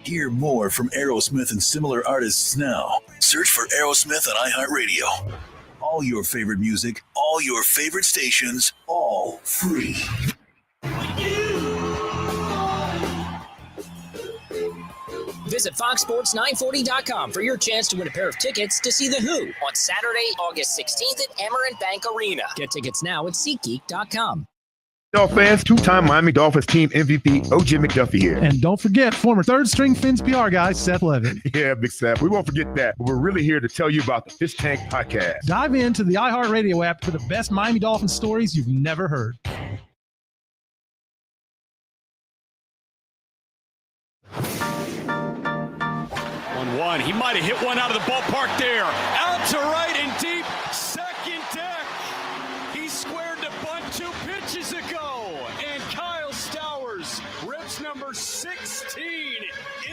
Hear more from Aerosmith and similar artists now. Search for Aerosmith on iHeartRadio. All your favorite music, all your favorite stations, all free. Visit FoxSports940.com for your chance to win a pair of tickets to see The Who on Saturday, August 16th at Amerant Bank Arena. Get tickets now at SeatGeek.com. Dolphins fans, two-time Miami Dolphins team MVP O.J. McDuffie here. And don't forget, former third-string Fins PR guy, Seth Levitt. Yeah, Big Seth. We won't forget that. But we're really here to tell you about the Fish Tank Podcast. Dive into the iHeartRadio app for the best Miami Dolphins stories you've never heard. 1-1. He might have hit one out of the ballpark there. Out to right and deep. Second deck. He squared the bunt 2 pitches ago. And Kyle Stowers rips number 16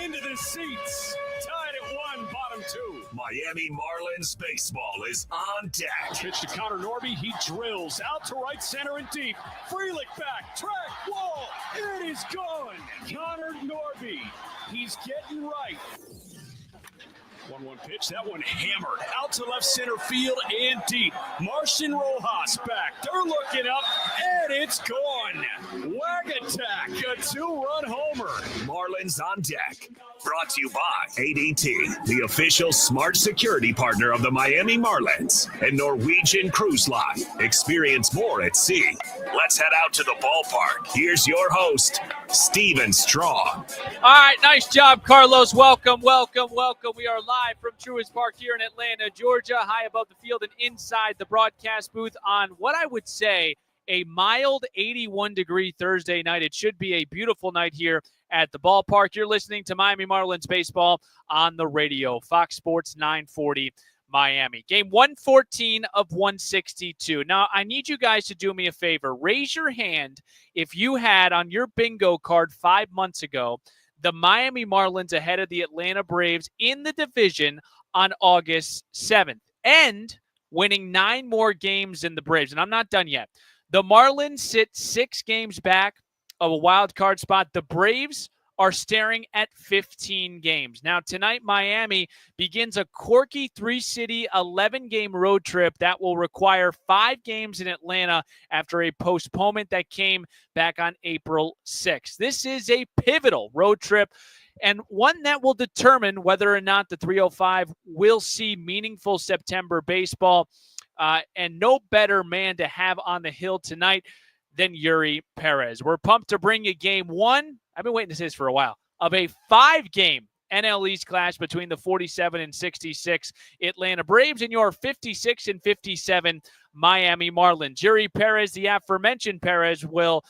into the seats. Tied at 1, bottom 2. Miami Marlins baseball is on deck. Pitch to Connor Norby. He drills out to right center and deep. Frelick back. Track wall. It is gone. Connor Norby. He's getting right. 1-1 pitch. That one hammered out to left center field and deep. Martian Rojas back. They're looking up, and it's gone. Wag attack. A 2-run homer. Marlins on deck. Brought to you by ADT, the official smart security partner of the Miami Marlins and Norwegian Cruise Line. Experience more at sea. Let's head out to the ballpark. Here's your host, Steven Strong. All right, nice job, Carlos. Welcome. We are live from Truist Park here in Atlanta, Georgia, high above the field and inside the broadcast booth on what I would say a mild 81-degree Thursday night. It should be a beautiful night here at the ballpark. You're listening to Miami Marlins baseball on the radio, Fox Sports 940 Miami. Game 114 of 162. Now, I need you guys to do me a favor. Raise your hand if you had on your bingo card 5 months ago the Miami Marlins ahead of the Atlanta Braves in the division on August 7th and winning 9 more games than the Braves. And I'm not done yet. The Marlins sit 6 games back of a wild card spot. The Braves are staring at 15 games. Now, tonight, Miami begins a quirky 3-city, 11-game road trip that will require 5 games in Atlanta after a postponement that came back on April 6th. This is a pivotal road trip and one that will determine whether or not the 305 will see meaningful September baseball. And no better man to have on the hill tonight than Yuri Perez. We're pumped to bring you game 1. I've been waiting to say this for a while, of a 5-game NL East clash between the 47 and 66 Atlanta Braves and your 56 and 57 Miami Marlins. Yuri Perez, the aforementioned Perez, will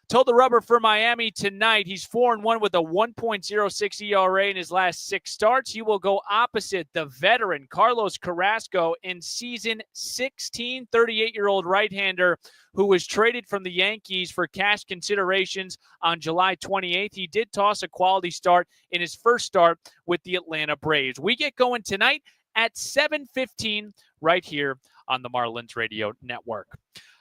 toe the rubber for Miami tonight. He's 4-1 with a 1.06 ERA in his last 6 starts. He will go opposite the veteran Carlos Carrasco in season 16, 38-year-old right-hander who was traded from the Yankees for cash considerations on July 28th. He did toss a quality start in his first start with the Atlanta Braves. We get going tonight at 7:15 right here on the Marlins Radio Network.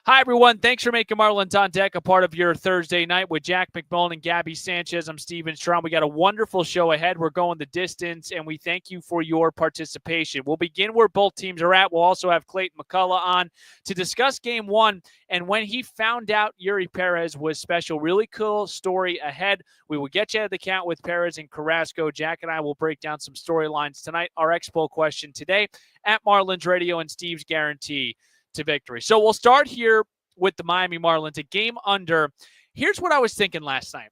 Hi, everyone. Thanks for making Marlins on Deck a part of your Thursday night with Jack McMullen and Gabby Sanchez. I'm Steven Strom. We got a wonderful show ahead. We're going the distance, and we thank you for your participation. We'll begin where both teams are at. We'll also have Clayton McCullough on to discuss Game 1 and when he found out Yuri Perez was special. Really cool story ahead. We will get you out of the count with Perez and Carrasco. Jack and I will break down some storylines tonight. Our Expo question today at Marlins Radio and Steve's guarantee to victory. So we'll start here with the Miami Marlins, a game under. Here's what I was thinking last night.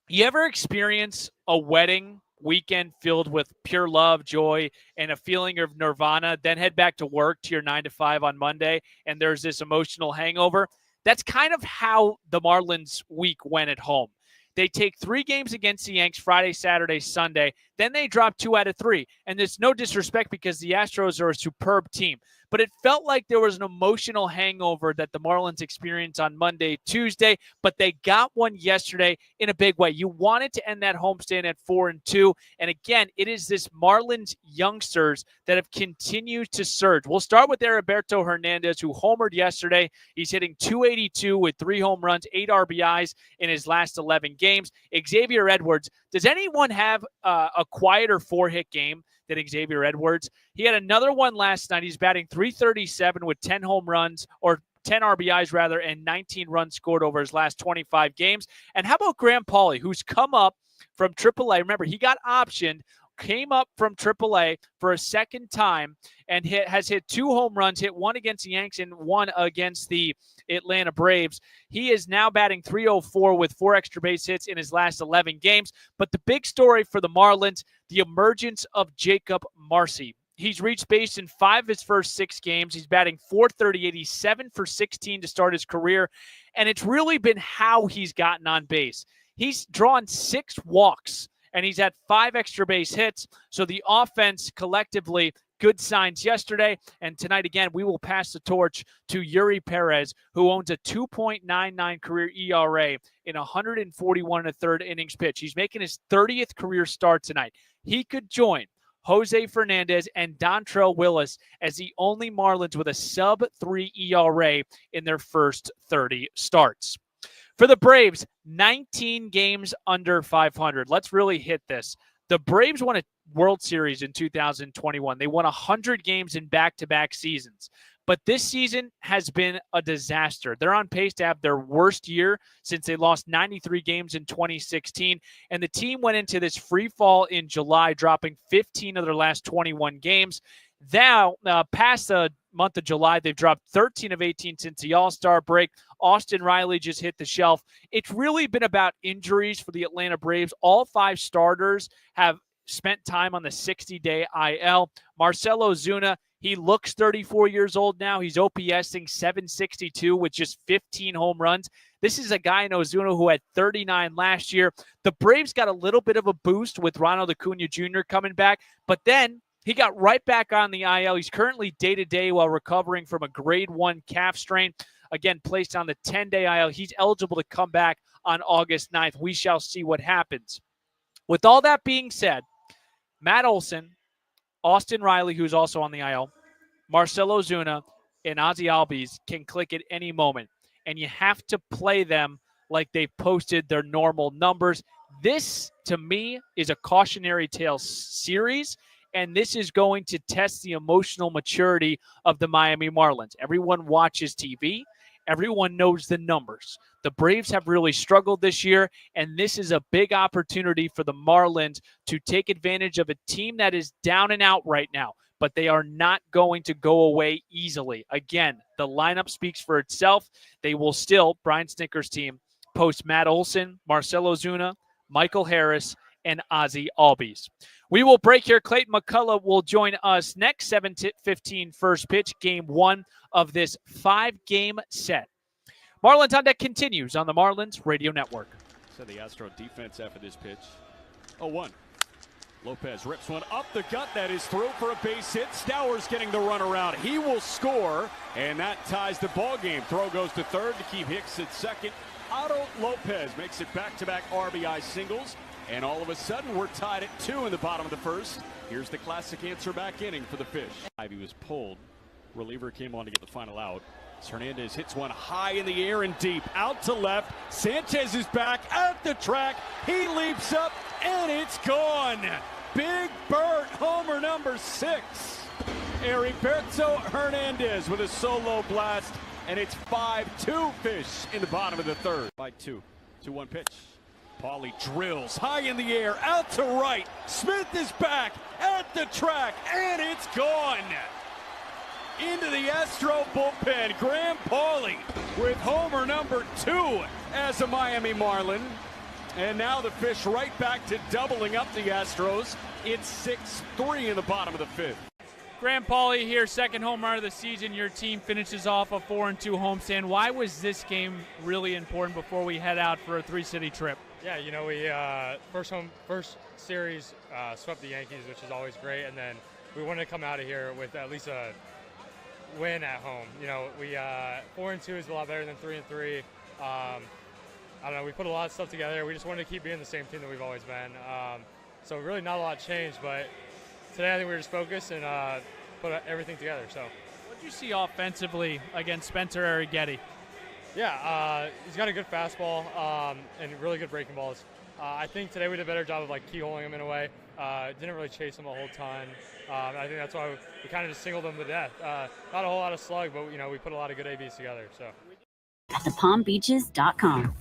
You ever experience a wedding weekend filled with pure love, joy, and a feeling of nirvana, then head back to work to your 9 to 5 on Monday, and there's this emotional hangover? That's kind of how the Marlins week went at home. They take 3 games against the Yanks Friday, Saturday, Sunday. Then they dropped 2 out of 3. And there's no disrespect because the Astros are a superb team. But it felt like there was an emotional hangover that the Marlins experienced on Monday, Tuesday, but they got one yesterday in a big way. You wanted to end that homestand at 4-2. And again, it is this Marlins youngsters that have continued to surge. We'll start with Heriberto Hernandez, who homered yesterday. He's hitting .282 with 3 home runs, 8 RBIs in his last 11 games. Xavier Edwards, does anyone have a quieter 4-hit game than Xavier Edwards? He had another one last night. He's batting .337 with 10 home runs, or 10 RBIs rather, and 19 runs scored over his last 25 games. And how about Graham Pauley, who's come up from AAA? Remember, he got optioned, came up from AAA for a second time, and has hit 2 home runs, hit 1 against the Yanks and 1 against the Atlanta Braves. He is now batting .304 with 4 extra base hits in his last 11 games. But the big story for the Marlins, the emergence of Jacob Marcy. He's reached base in 5 of his first 6 games. He's batting .438. He's 7 for 16 to start his career. And it's really been how he's gotten on base. He's drawn 6 walks, and he's had 5 extra base hits. So the offense collectively, good signs yesterday. And tonight, again, we will pass the torch to Yuri Perez, who owns a 2.99 career ERA in 141 1/3 innings pitched. He's making his 30th career start tonight. He could join Jose Fernandez and Dontrell Willis as the only Marlins with a sub-3 ERA in their first 30 starts. For the Braves, 19 games under 500. Let's really hit this. The Braves won a World Series in 2021. They won 100 games in back-to-back seasons. But this season has been a disaster. They're on pace to have their worst year since they lost 93 games in 2016. And the team went into this free fall in July, dropping 15 of their last 21 games. Now, past the month of July, they've dropped 13 of 18 since the All-Star break. Austin Riley just hit the shelf. It's really been about injuries for the Atlanta Braves. All 5 starters have spent time on the 60-day IL. Marcell Ozuna, he looks 34 years old now. He's OPSing .762 with just 15 home runs. This is a guy in Ozuna who had 39 last year. The Braves got a little bit of a boost with Ronald Acuna Jr. coming back, but then he got right back on the IL. He's currently day-to-day while recovering from a grade 1 calf strain. Again, placed on the 10-day IL. He's eligible to come back on August 9th. We shall see what happens. With all that being said, Matt Olson, Austin Riley, who's also on the IL, Marcell Ozuna, and Ozzie Albies can click at any moment. And you have to play them like they've posted their normal numbers. This, to me, is a cautionary tale series, and this is going to test the emotional maturity of the Miami Marlins. Everyone watches TV. Everyone knows the numbers. The Braves have really struggled this year, and this is a big opportunity for the Marlins to take advantage of a team that is down and out right now, but they are not going to go away easily. Again, the lineup speaks for itself. They will still, Brian Snicker's team, post Matt Olson, Marcell Ozuna, Michael Harris, and Ozzie Albies. We will break here. Clayton McCullough will join us next, 7:15 first pitch, game 1 of this 5-game set. Marlins on Deck continues on the Marlins Radio Network. So the Astro defense after this pitch. 0-1. Lopez rips one up the gut. That is through for a base hit. Stowers getting the run around. He will score, and that ties the ball game. Throw goes to third to keep Hicks at second. Otto Lopez makes it back-to-back RBI singles. And all of a sudden, we're tied at 2 in the bottom of the first. Here's the classic answer back inning for the Fish. He was pulled. Reliever came on to get the final out. Hernandez hits one high in the air and deep. Out to left. Sanchez is back at the track. He leaps up, and it's gone. Big Bert, homer number 6. Heriberto Hernandez with a solo blast, and it's 5-2 Fish in the bottom of the third. By 2. 2-1 pitch. Paulie drills high in the air, out to right. Smith is back at the track, and it's gone. Into the Astro bullpen, Graham Paulie with homer number 2 as a Miami Marlin. And now the Fish right back to doubling up the Astros. It's 6-3 in the bottom of the 5th. Graham Paulie here, second home run of the season. Your team finishes off a 4-2 homestand. Why was this game really important before we head out for a 3-city trip? Yeah, we first series swept the Yankees, which is always great, and then we wanted to come out of here with at least a win at home. We 4-2 is a lot better than 3-3. I don't know. We put a lot of stuff together. We just wanted to keep being the same team that we've always been. So really, not a lot changed, but today I think we were just focused and put everything together. So. What did you see offensively against Spencer Arrighetti? Yeah, he's got a good fastball and really good breaking balls. I think today we did a better job of keyholing him in a way. Didn't really chase him a whole ton. I think that's why we kind of just singled him to death. Not a whole lot of slug, but we put a lot of good ABs together. So. At thepalmbeaches.com.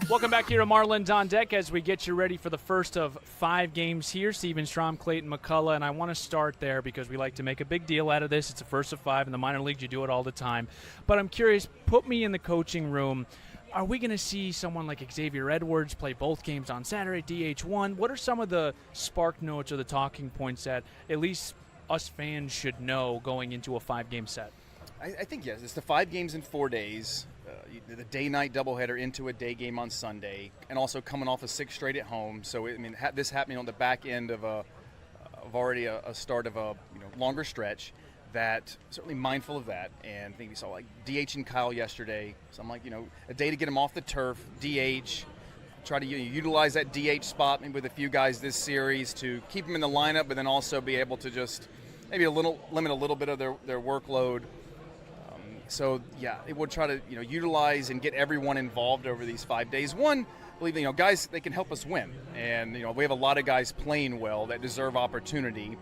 Welcome back here to Marlins on Deck as we get you ready for the first of 5 games here. Steven Strom, Clayton McCullough, and I want to start there because we like to make a big deal out of this. It's a first of 5 in the minor leagues. You do it all the time. But I'm curious, put me in the coaching room. Are we going to see someone like Xavier Edwards play both games on Saturday, DH1? What are some of the spark notes or the talking points that at least us fans should know going into a 5-game set? I think, yes. It's the 5 games in 4 days. The day-night doubleheader into a day game on Sunday, and also coming off a 6 straight at home. So this happening on the back end of already a start of a longer stretch. That certainly mindful of that, and I think we saw DH and Kyle yesterday. So I'm a day to get him off the turf, DH. Try to utilize that DH spot maybe with a few guys this series to keep them in the lineup, but then also be able to just maybe limit a little bit of their workload. So yeah, we'll try to utilize and get everyone involved over these 5 days. One, believe guys, they can help us win, and we have a lot of guys playing well that deserve opportunity,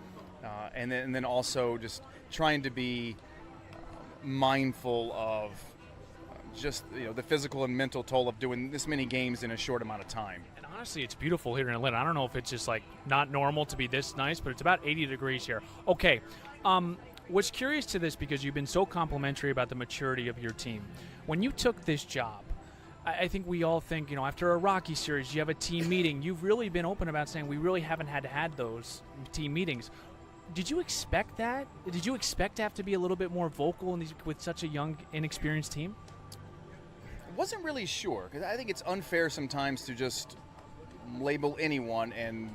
and then also just trying to be mindful of just the physical and mental toll of doing this many games in a short amount of time. And honestly, it's beautiful here in Atlanta. I don't know if it's just not normal to be this nice, but it's about 80 degrees here. Okay. Was curious to this because you've been so complimentary about the maturity of your team. When you took this job, I think we all think, after a Rocky series, you have a team meeting. You've really been open about saying we really haven't had those team meetings. Did you expect that? Did you expect to have to be a little bit more vocal with such a young, inexperienced team? I wasn't really sure, because I think it's unfair sometimes to just label anyone and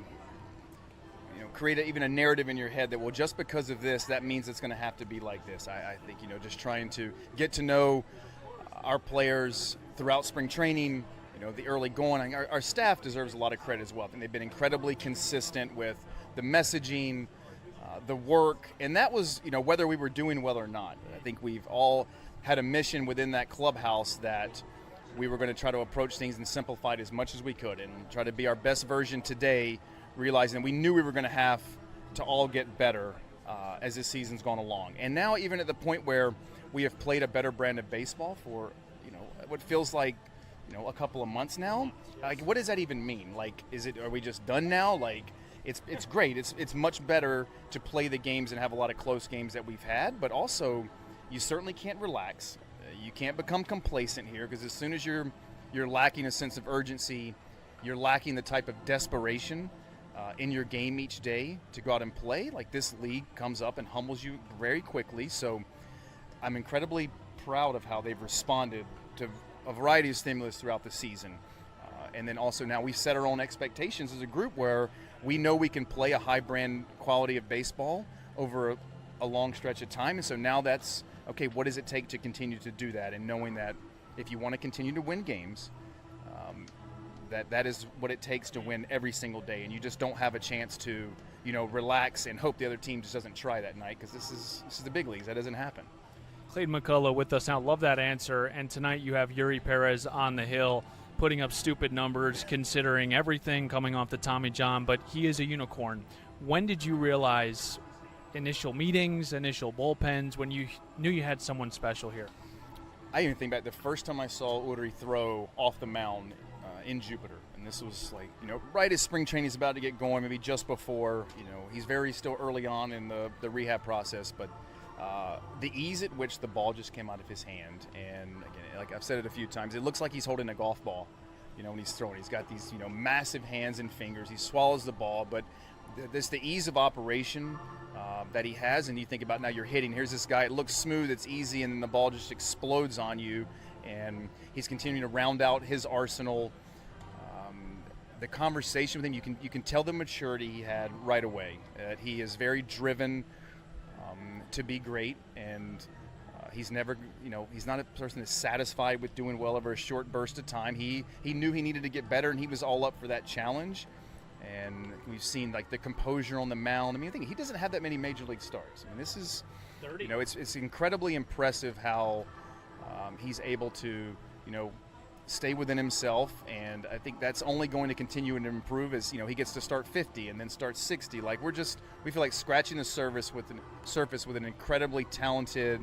create even a narrative in your head that, well, just because of this, that means it's going to have to be like this. I think, just trying to get to know our players throughout spring training, the early going. Our staff deserves a lot of credit as well. I think they've been incredibly consistent with the messaging, the work, and that was, whether we were doing well or not. I think we've all had a mission within that clubhouse that we were going to try to approach things and simplify it as much as we could and try to be our best version today, realizing we knew we were going to have to all get better as this season's gone along. And now even at the point where we have played a better brand of baseball for, what feels like, a couple of months now, what does that even mean? Are we just done now? It's great. It's much better to play the games and have a lot of close games that we've had, but also you certainly can't relax. You can't become complacent here, because as soon as you're lacking a sense of urgency, you're lacking the type of desperation in your game each day to go out and play. This league comes up and humbles you very quickly. So I'm incredibly proud of how they've responded to a variety of stimulus throughout the season. And then also now we've set our own expectations as a group where we know we can play a high brand quality of baseball over a long stretch of time. And so now that's, okay, what does it take to continue to do that? And knowing that if you want to continue to win games, that is what it takes to win every single day. And you just don't have a chance to, relax and hope the other team just doesn't try that night, because this is the big leagues. That doesn't happen. Clayton McCullough with us now. Love that answer. And tonight you have Yuri Perez on the hill putting up stupid numbers considering everything coming off the Tommy John, but he is a unicorn. When did you realize, initial meetings, initial bullpens, when you knew you had someone special here? I even think back the first time I saw Uri throw off the mound in Jupiter, and this was right as spring training is about to get going, maybe just before. He's very still early on in the rehab process, but the ease at which the ball just came out of his hand, and again, like I've said it a few times, it looks like he's holding a golf ball, when he's throwing. He's got these, massive hands and fingers. He swallows the ball, but the ease of operation that he has, and you think about now you're hitting. Here's this guy, it looks smooth, it's easy, and then the ball just explodes on you, and he's continuing to round out his arsenal. the conversation with him, you can tell the maturity he had right away. He is very driven to be great, and he's never, he's not a person that's satisfied with doing well over a short burst of time. He knew he needed to get better, and he was all up for that challenge. And we've seen like the composure on the mound. I mean, I think he doesn't have that many major league starts. I mean, this is 30. It's incredibly impressive how he's able to, stay within himself, and I think that's only going to continue and improve as he gets to start 50 and then start 60. Like we feel like scratching the surface with an incredibly talented,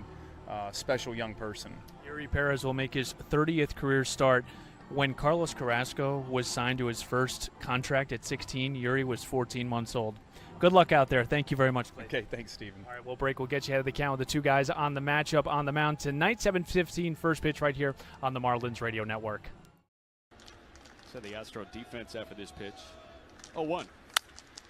special young person. Yuri Perez will make his 30th career start. When Carlos Carrasco was signed to his first contract at 16, Yuri was 14 months old. Good luck out there. Thank you very much. Okay, thanks, Steven. All right, we'll break. We'll get you ahead of the count with the two guys on the matchup on the mound tonight, 7:15 first pitch right here on the Marlins Radio Network. So the Astro defense after this pitch. 0-1.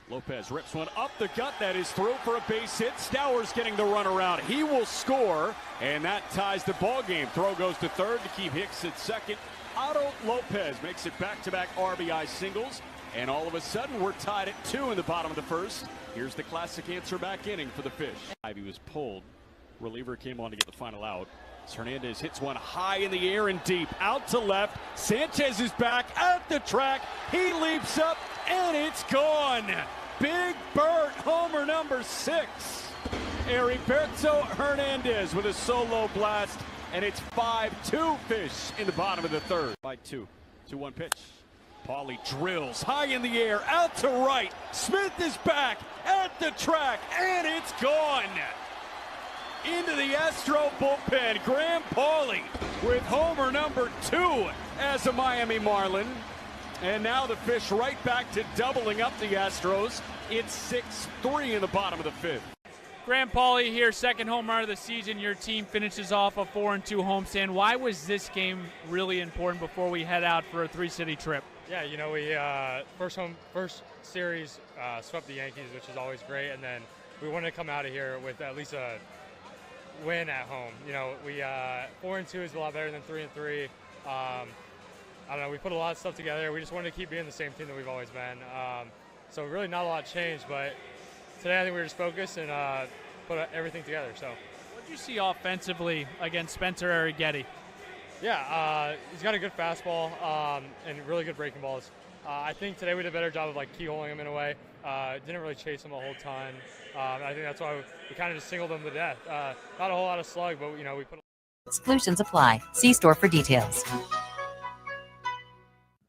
Lopez rips one up the gut. That is through for a base hit. Stowers getting the run around. He will score, and that ties the ball game. Throw goes to third to keep Hicks at second. Otto Lopez makes it back-to-back RBI singles. And all of a sudden, we're tied at 2 in the bottom of the first. Here's the classic answer back inning for the Fish. He was pulled. Reliever came on to get the final out. Hernandez hits one high in the air and deep. Out to left. Sanchez is back at the track. He leaps up, and it's gone. Big Bert, homer number 6. Heriberto Hernandez with a solo blast. And it's 5-2 Fish in the bottom of the third. By 2. 2-1 pitch. Paulie drills high in the air, out to right. Smith is back at the track, and it's gone. Into the Astro bullpen, Graham Paulie with homer number 2 as a Miami Marlin. And now the Fish right back to doubling up the Astros. It's 6-3 in the bottom of the 5th. Graham Paulie here, second home run of the season. Your team finishes off a 4-2 homestand. Why was this game really important before we head out for a 3-city trip? Yeah, we first series swept the Yankees, which is always great, and then we wanted to come out of here with at least a win at home. 4-2 is a lot better than 3-3. I don't know. We put a lot of stuff together. We just wanted to keep being the same team that we've always been. So really, not a lot changed, but today I think we were just focused and put everything together. So, what did you see offensively against Spencer Arrighetti? Yeah, he's got a good fastball and really good breaking balls. I think today we did a better job of keyholing him in a way. Didn't really chase him a whole ton. I think that's why we kind of just singled him to death. Not a whole lot of slug, but we put. Exclusions apply. See store for details.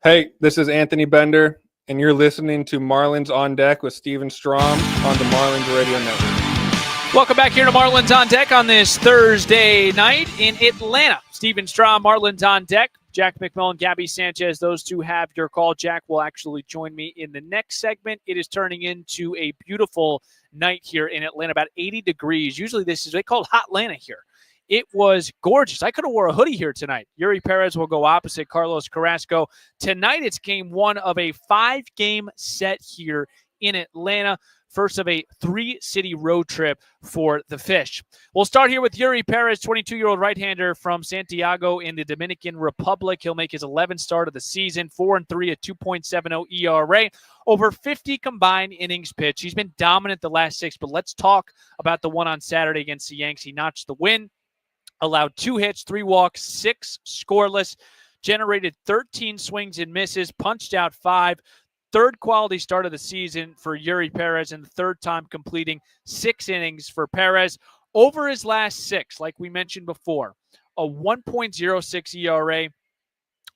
Hey, this is Anthony Bender, and you're listening to Marlins on Deck with Steven Strom on the Marlins Radio Network. Welcome back here to Marlins on Deck on this Thursday night in Atlanta. Steven Strom, Marlins on Deck. Jack McMillan, Gabby Sanchez, those two have your call. Jack will actually join me in the next segment. It is turning into a beautiful night here in Atlanta, about 80 degrees. Usually they call it Hot Atlanta here. It was gorgeous. I could have wore a hoodie here tonight. Yuri Perez will go opposite Carlos Carrasco. Tonight it's game 1 of a 5-game set here in Atlanta. First of a 3-city road trip for the Fish. We'll start here with Yuri Perez, 22-year-old right-hander from Santiago in the Dominican Republic. He'll make his 11th start of the season, 4-3 at 2.70 ERA, over 50 combined innings pitched. He's been dominant the last 6, but let's talk about the one on Saturday against the Yanks. He notched the win, allowed 2 hits, 3 walks, 6 scoreless, generated 13 swings and misses, punched out 5. Third quality start of the season for Yuri Perez, and the third time completing 6 innings for Perez. Over his last 6, like we mentioned before, a 1.06 ERA,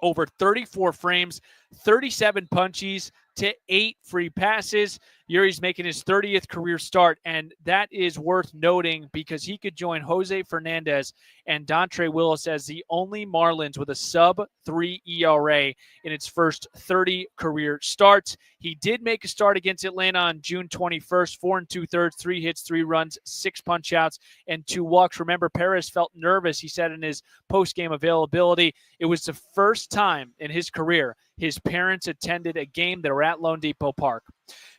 over 34 frames, 37 punchies to 8 free passes. Yuri's making his 30th career start, and that is worth noting because he could join Jose Fernandez and Dontre Willis as the only Marlins with a sub-3 ERA in its first 30 career starts. He did make a start against Atlanta on June 21st, 4 2/3, 3 hits, 3 runs, 6 punch-outs, and 2 walks. Remember, Perez felt nervous, he said in his post-game availability. It was the first time in his career his parents attended a game that were at Lone Depot Park.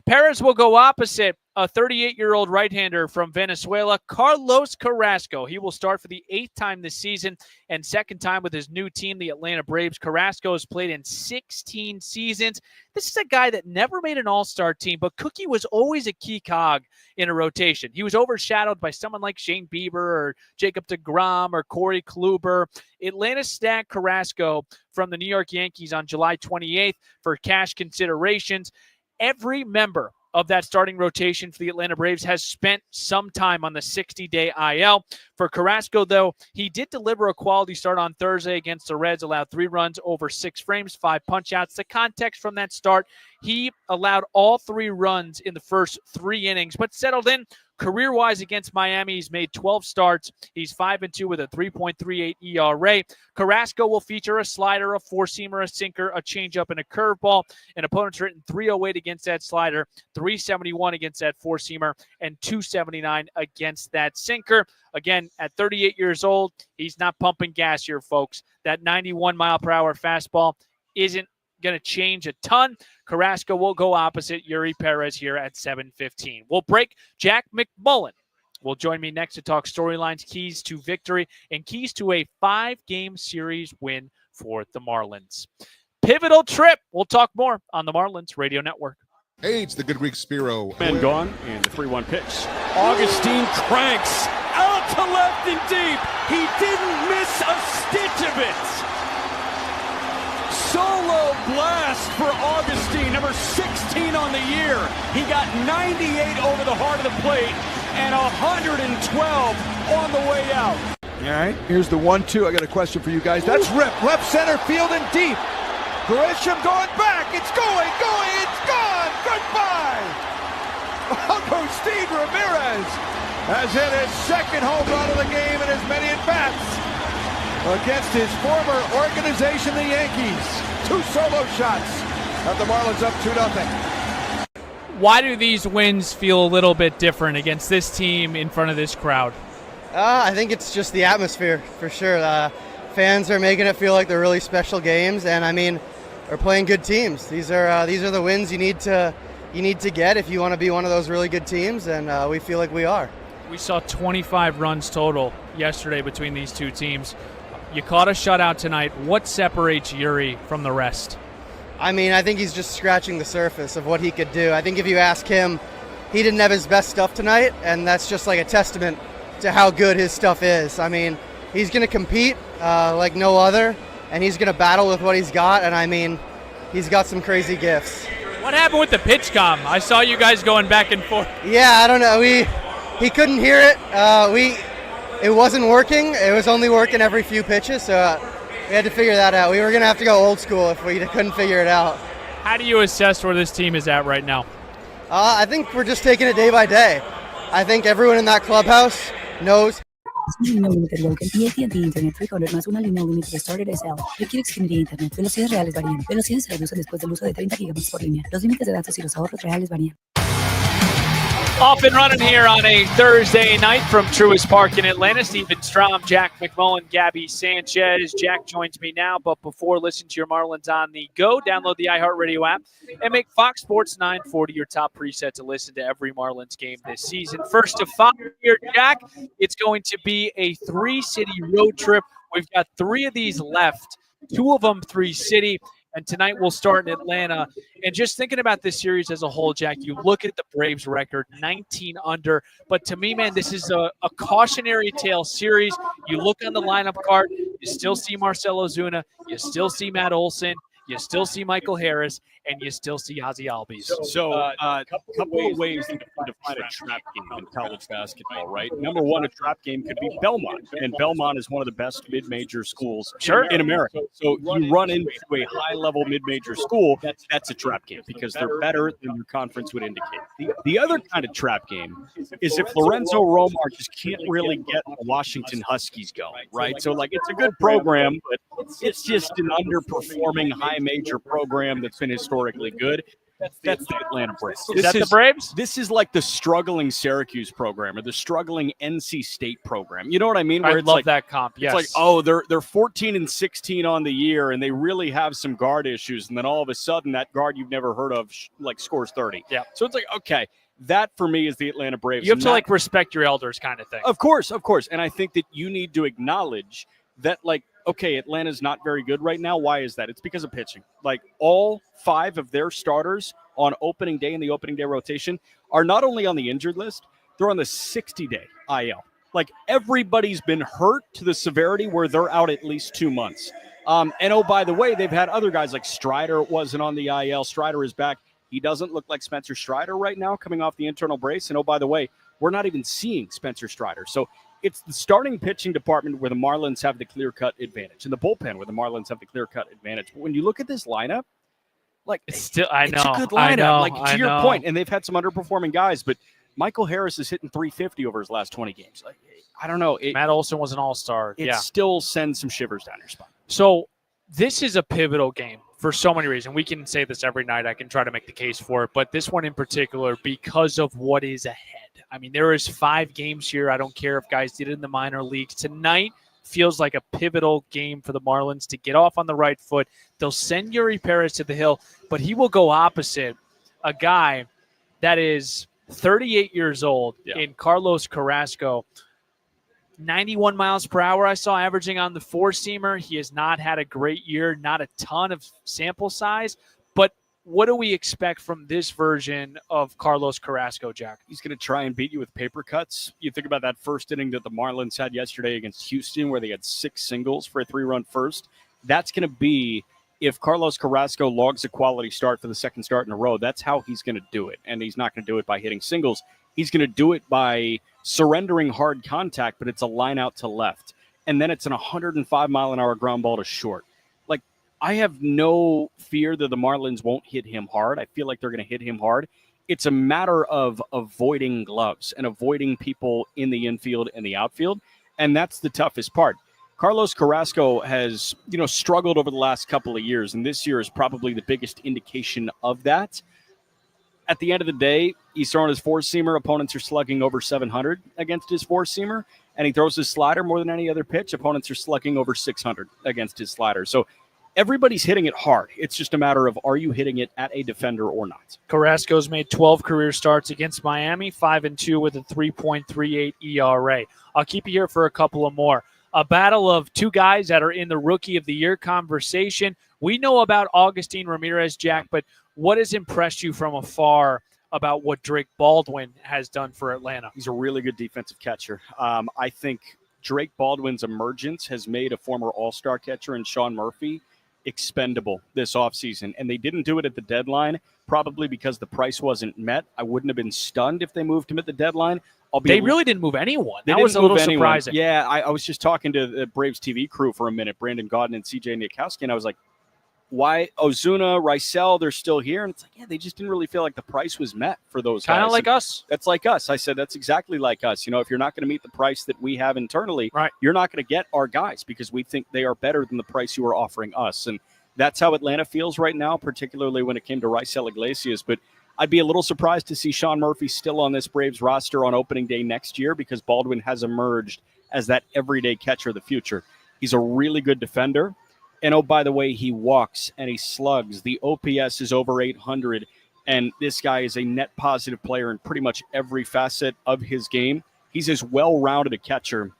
Perez will go opposite a 38-year-old right-hander from Venezuela, Carlos Carrasco. He will start for the 8th time this season and 2nd time with his new team, the Atlanta Braves. Carrasco has played in 16 seasons. This is a guy that never made an all-star team, but Cookie was always a key cog in a rotation. He was overshadowed by someone like Shane Bieber or Jacob deGrom or Corey Kluber. Atlanta stacked Carrasco from the New York Yankees on July 28th for cash considerations. Every member of that starting rotation for the Atlanta Braves has spent some time on the 60-day IL. For Carrasco, though, he did deliver a quality start on Thursday against the Reds, allowed 3 runs over 6 frames, 5 punch-outs. The context from that start, he allowed all 3 runs in the first 3 innings, but settled in. Career-wise against Miami, he's made 12 starts. He's 5-2 with a 3.38 ERA. Carrasco will feature a slider, a four-seamer, a sinker, a changeup, and a curveball. An opponent's written 308 against that slider, 371 against that four-seamer, and 279 against that sinker. Again, at 38 years old, he's not pumping gas here, folks. That 91-mile-per-hour fastball isn't going to change a ton. Carrasco will go opposite Yuri Perez here at 7:15. We'll break. Jack McMullen will join me next to talk storylines, keys to victory, and keys to a 5-game series win for the Marlins. Pivotal trip. We'll talk more on the Marlins Radio Network. Hey, it's the Good Greek Spiro. Man gone, and the 3-1 pitch. Augustine cranks out to left and deep. He didn't miss a stitch of it. Solo blast for Augustine, number 16 on the year. He got 98 over the heart of the plate and 112 on the way out. All right, here's the 1-2. I got a question for you guys. That's ripped. Left center field and deep. Grisham going back. It's going. It's gone. Goodbye. Agustin Ramirez has hit his 2nd home run of the game in as many at-bats against his former organization, the Yankees. 2 solo shots. Have the Marlins up 2-0. Why do these wins feel a little bit different against this team in front of this crowd? I think it's just the atmosphere, for sure. Fans are making it feel like they're really special games, and I mean, we're playing good teams. These are the wins you need to get if you want to be one of those really good teams, and we feel like we are. We saw 25 runs total yesterday between these two teams. You caught a shutout tonight. What separates Yuri from the rest? I mean, I think he's just scratching the surface of what he could do. I think if you ask him, he didn't have his best stuff tonight, and that's just like a testament to how good his stuff is. I mean, he's going to compete like no other, and he's going to battle with what he's got, and I mean, he's got some crazy gifts. What happened with the pitch comm? I saw you guys going back and forth. Yeah, I don't know. He couldn't hear it. It wasn't working. It was only working every few pitches, so we had to figure that out. We were going to have to go old school if we couldn't figure it out. How do you assess where this team is at right now? I think we're just taking it day by day. I think everyone in that clubhouse knows. Línea Unlimited Local y AT&T Internet 300 más una línea Unlimited Starter SL. Requiere Xfinity Internet. Velocidades reales varían. Velocidades se reducen después del uso de 30 GB por línea. Los límites de datos y los ahorros reales varían. Off and running here on a Thursday night from Truist Park in Atlanta. Steven Strom, Jack McMullen, Gabby Sanchez. Jack joins me now, but before listening to your Marlins on the go, download the iHeartRadio app and make Fox Sports 940 your top preset to listen to every Marlins game this season. First to 5 here, Jack. It's going to be a 3-city road trip. We've got 3 of these left, 2 of them 3-city. And tonight we'll start in Atlanta. And just thinking about this series as a whole, Jack, you look at the Braves record, 19 under. But to me, man, this is a cautionary tale series. You look on the lineup card, you still see Marcell Ozuna, you still see Matt Olson, you still see Michael Harris, and you still see Ozzy Albies. So a couple of ways to define a trap game in college basketball, right? Number one, a trap game could be Belmont, and Belmont is one of the best mid-major schools in America. So you run into a high-level mid-major school, that's a trap game because they're better than your conference would indicate. The other kind of trap game is if Lorenzo Romar just can't really get the Washington Huskies going, right? So, like, it's a good program, but it's just an underperforming high-major program that's been historically good. That's the Atlanta Braves. Is that the Braves? This is like the struggling Syracuse program or the struggling NC State program. You know what I mean? I love that comp. Yes. It's like, oh, they're 14-16 on the year, and they really have some guard issues, and then all of a sudden, that guard you've never heard of scores 30. Yeah. So it's like, okay, That, for me, is the Atlanta Braves. You have to, respect your elders kind of thing. Of course. And I think that you need to acknowledge that, okay, Atlanta's not very good right now. Why is that? It's because of pitching. All 5 of their starters on opening day in the opening day rotation are not only on the injured list, they're on the 60-day IL. Everybody's been hurt to the severity where they're out at least 2 months. And by the way, they've had other guys like Strider wasn't on the IL. Strider is back. He doesn't look like Spencer Strider right now coming off the internal brace. And by the way, we're not even seeing Spencer Strider. So it's the starting pitching department where the Marlins have the clear-cut advantage, and the bullpen where the Marlins have the clear-cut advantage. But when you look at this lineup, it's a good lineup. To your point, and they've had some underperforming guys, but Michael Harris is hitting 350 over his last 20 games. I don't know. Matt Olson was an all-star. It still sends some shivers down your spine. So this is a pivotal game for so many reasons. We can say this every night. I can try to make the case for it. But this one in particular, because of what is ahead. I mean, there is 5 games here. I don't care if guys did it in the minor leagues. Tonight feels like a pivotal game for the Marlins to get off on the right foot. They'll send Yuri Perez to the hill, but he will go opposite a guy that is 38 years old in Carlos Carrasco. 91 miles per hour I saw averaging on the 4-seamer. He has not had a great year, not a ton of sample size, but what do we expect from this version of Carlos Carrasco, Jack? He's going to try and beat you with paper cuts. You think about that first inning that the Marlins had yesterday against Houston where they had 6 singles for a 3-run first. That's going to be, if Carlos Carrasco logs a quality start for the second start in a row, that's how he's going to do it. And he's not going to do it by hitting singles. He's going to do it by surrendering hard contact, but it's a line out to left. And then it's an 105-mile-an-hour ground ball to short. I have no fear that the Marlins won't hit him hard. I feel like they're going to hit him hard. It's a matter of avoiding gloves and avoiding people in the infield and the outfield, and that's the toughest part. Carlos Carrasco has, struggled over the last couple of years, and this year is probably the biggest indication of that. At the end of the day, he's throwing his 4-seamer. Opponents are slugging over 700 against his 4-seamer, and he throws his slider more than any other pitch. Opponents are slugging over 600 against his slider. So everybody's hitting it hard. It's just a matter of, are you hitting it at a defender or not? Carrasco's made 12 career starts against Miami, 5-2 with a 3.38 ERA. I'll keep you here for a couple of more. A battle of 2 guys that are in the Rookie of the Year conversation. We know about Augustin Ramirez, Jack, but what has impressed you from afar about what Drake Baldwin has done for Atlanta? He's a really good defensive catcher. I think Drake Baldwin's emergence has made a former All-Star catcher in Sean Murphy expendable this offseason, and they didn't do it at the deadline, probably because the price wasn't met. I wouldn't have been stunned if they moved him at the deadline. They really didn't move anyone. That was a little surprising. Yeah, I was just talking to the Braves TV crew for a minute, Brandon Gaudin and CJ Nitkowski, and I was like, why Ozuna, Rysel, they're still here? And it's like, they just didn't really feel like the price was met for those guys. Kind of like us. That's like us. I said, that's exactly like us. If you're not going to meet the price that we have internally, right, you're not going to get our guys because we think they are better than the price you are offering us. And that's how Atlanta feels right now, particularly when it came to Rysel Iglesias. But I'd be a little surprised to see Sean Murphy still on this Braves roster on opening day next year because Baldwin has emerged as that everyday catcher of the future. He's a really good defender. And, by the way, he walks and he slugs. The OPS is over 800, and this guy is a net positive player in pretty much every facet of his game. He's as well-rounded a catcher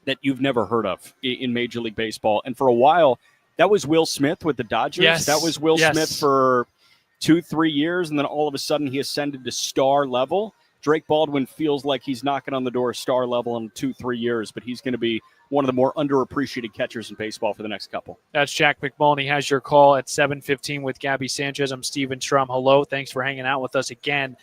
that you've never heard of in Major League Baseball. And for a while, that was Will Smith with the Dodgers. Yes. That was Will Smith for 2-3 years, and then all of a sudden he ascended to star level. Drake Baldwin feels like he's knocking on the door of star level in 2-3 years, but he's going to be one of the more underappreciated catchers in baseball for the next couple. That's Jack McMullen. He has your call at 7:15 with Gabby Sanchez. I'm Steven Strum. Hello. Thanks for hanging out with us again.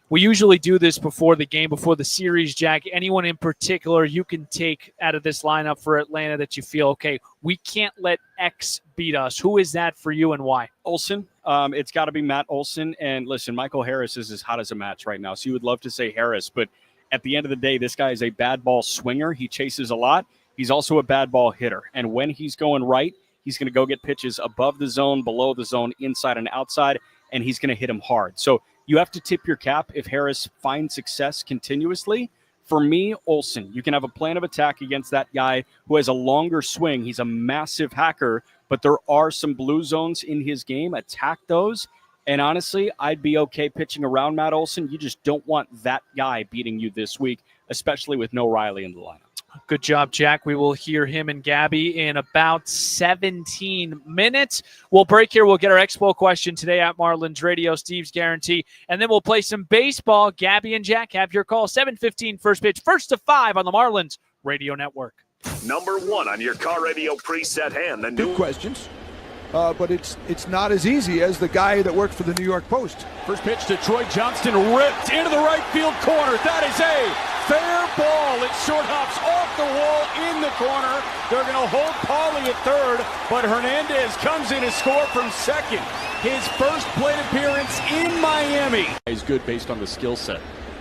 We usually do this before the game, before the series, Jack. Anyone in particular you can take out of this lineup for Atlanta that you feel, okay, we can't let X beat us? Who is that for you and why? Olson. It's got to be Matt Olson. And listen, Michael Harris is as hot as a match right now. So you would love to say Harris, but at the end of the day, this guy is a bad ball swinger. He chases a lot. He's also a bad ball hitter. And when he's going right, he's going to go get pitches above the zone, below the zone, inside and outside, and he's going to hit him hard. So you have to tip your cap if Harris finds success continuously. For me, Olson, you can have a plan of attack against that guy who has a longer swing. He's a massive hacker, but there are some blue zones in his game. Attack those And honestly, I'd be okay pitching around Matt Olson. You just don't want that guy beating you this week, especially with no Riley in the lineup. Good job, Jack. We will hear him and Gabby in about 17 minutes. We'll break here. We'll get our Expo question today at Marlins Radio, Steve's Guarantee. And then we'll play some baseball. Gabby and Jack have your call. 7:15 first pitch, 1 to 5 on the Marlins Radio Network. Number 1 on your car radio preset hand. The new Good questions. But it's not as easy as the guy that worked for the New York Post. First pitch to Troy Johnston, ripped into the right field corner. That is a fair ball. It short hops off the wall in the corner. They're going to hold Pauly at third, but Hernandez comes in to score from second. His first plate appearance in Miami. He's good based on the skill set.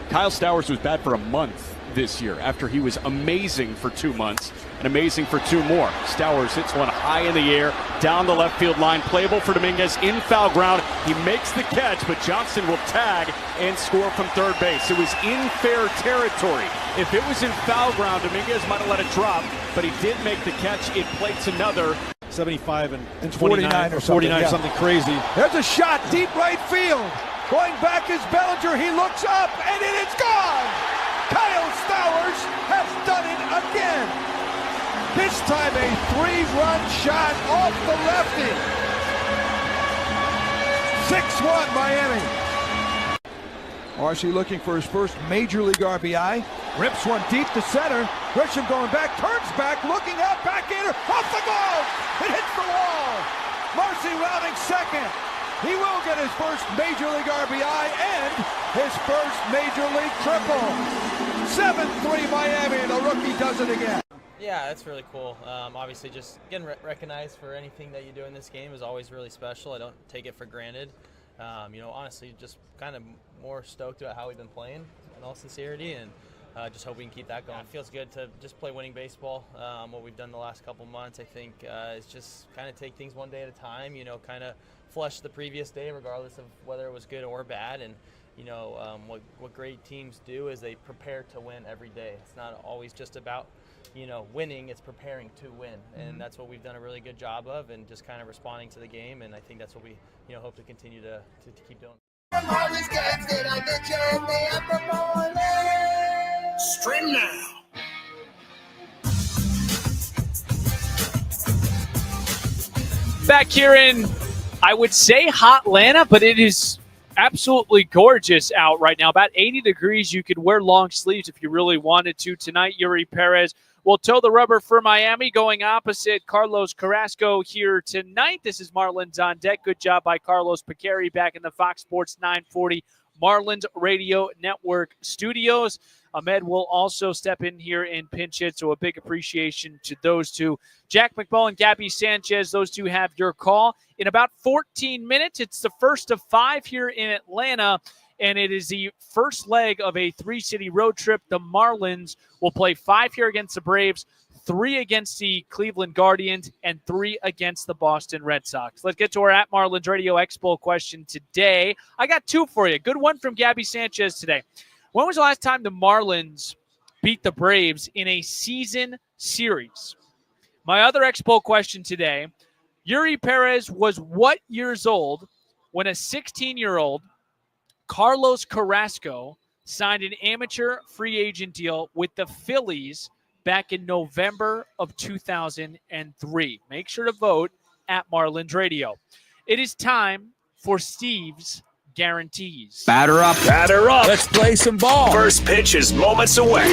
Kyle Stowers was bad for a month this year after he was amazing for 2 months and amazing for 2 more. Stowers hits one high in the air down the left field line, playable for Dominguez in foul ground. He makes the catch, but Johnson will tag and score from third base. It was in fair territory. If it was in foul ground, Dominguez might have let it drop, but he did make the catch. It plates another 75 and 49 or 49 yeah. something crazy. There's a shot, deep right field. Going back is Bellinger. He looks up, and it is gone. Kyle Stowers has done it again. This time a 3-run shot off the lefty. 6-1 Miami. Marcy looking for his first major league RBI. Rips one deep to center. Grisham going back, turns back, looking up, backhander, off the glove. It hits the wall. Marcy rounding second. He will get his first major league RBI and his first major league triple. 7-3 Miami, the rookie does it again. Yeah, that's really cool. Obviously, just getting recognized for anything that you do in this game is always really special. I don't take it for granted. Honestly, just kind of more stoked about how we've been playing in all sincerity, and just hope we can keep that going. It feels good to just play winning baseball. What we've done the last couple months, I think, is just kind of take things one day at a time, kind of flush the previous day regardless of whether it was good or bad. And what great teams do is they prepare to win every day. It's not always just about winning, it's preparing to win, and that's what we've done a really good job of, and just kind of responding to the game, and I think that's what we hope to continue to keep doing. Stream now. Back here in, I would say, hot Atlanta, but it is absolutely gorgeous out right now. About 80 degrees. You could wear long sleeves if you really wanted to. Tonight, Yuri Perez will toe the rubber for Miami, going opposite Carlos Carrasco here tonight. This is Marlins on Deck. Good job by Carlos Picari back in the Fox Sports 940 Marlins Radio Network studios. Ahmed will also step in here and pinch hit, so a big appreciation to those two. Jack McMullen and Gabby Sanchez, those two have your call. In about 14 minutes, it's the first of 5 here in Atlanta, and it is the first leg of a 3-city road trip. The Marlins will play 5 here against the Braves, 3 against the Cleveland Guardians, and 3 against the Boston Red Sox. Let's get to our @Marlins Radio Expo question today. I got 2 for you. Good one from Gabby Sanchez today. When was the last time the Marlins beat the Braves in a season series? My other Expo question today, Yuri Perez was what years old when a 16-year-old Carlos Carrasco signed an amateur free agent deal with the Phillies back in November of 2003? Make sure to vote at Marlins Radio. It is time for Steve's Guarantees. Batter up. Batter up. Let's play some ball. First pitch is moments away.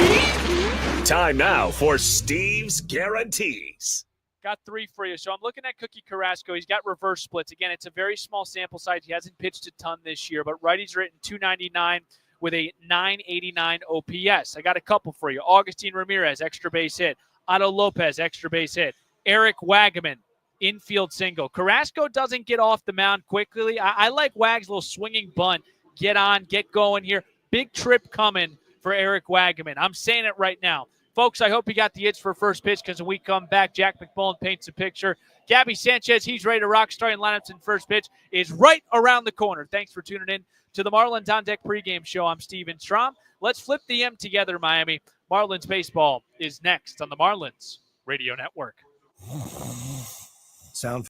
Time now for Steve's Guarantees. Got 3 for you. So I'm looking at Cookie Carrasco. He's got reverse splits. Again, it's a very small sample size. He hasn't pitched a ton this year, but righties are hitting 299 with a 989 OPS. I got a couple for you. Augustin Ramirez, extra base hit. Otto Lopez, extra base hit. Eric Wagaman, infield single. Carrasco doesn't get off the mound quickly. I like Wag's little swinging bunt. Get on, get going here. Big trip coming for Eric Wagaman. I'm saying it right now. Folks, I hope you got the itch for first pitch, because when we come back, Jack McMullen paints a picture. Gabby Sanchez, he's ready to rock. Starting lineups in first pitch is right around the corner. Thanks for tuning in to the Marlins On Deck pregame show. I'm Steven Strom. Let's flip the M together, Miami. Marlins baseball is next on the Marlins Radio Network. Sound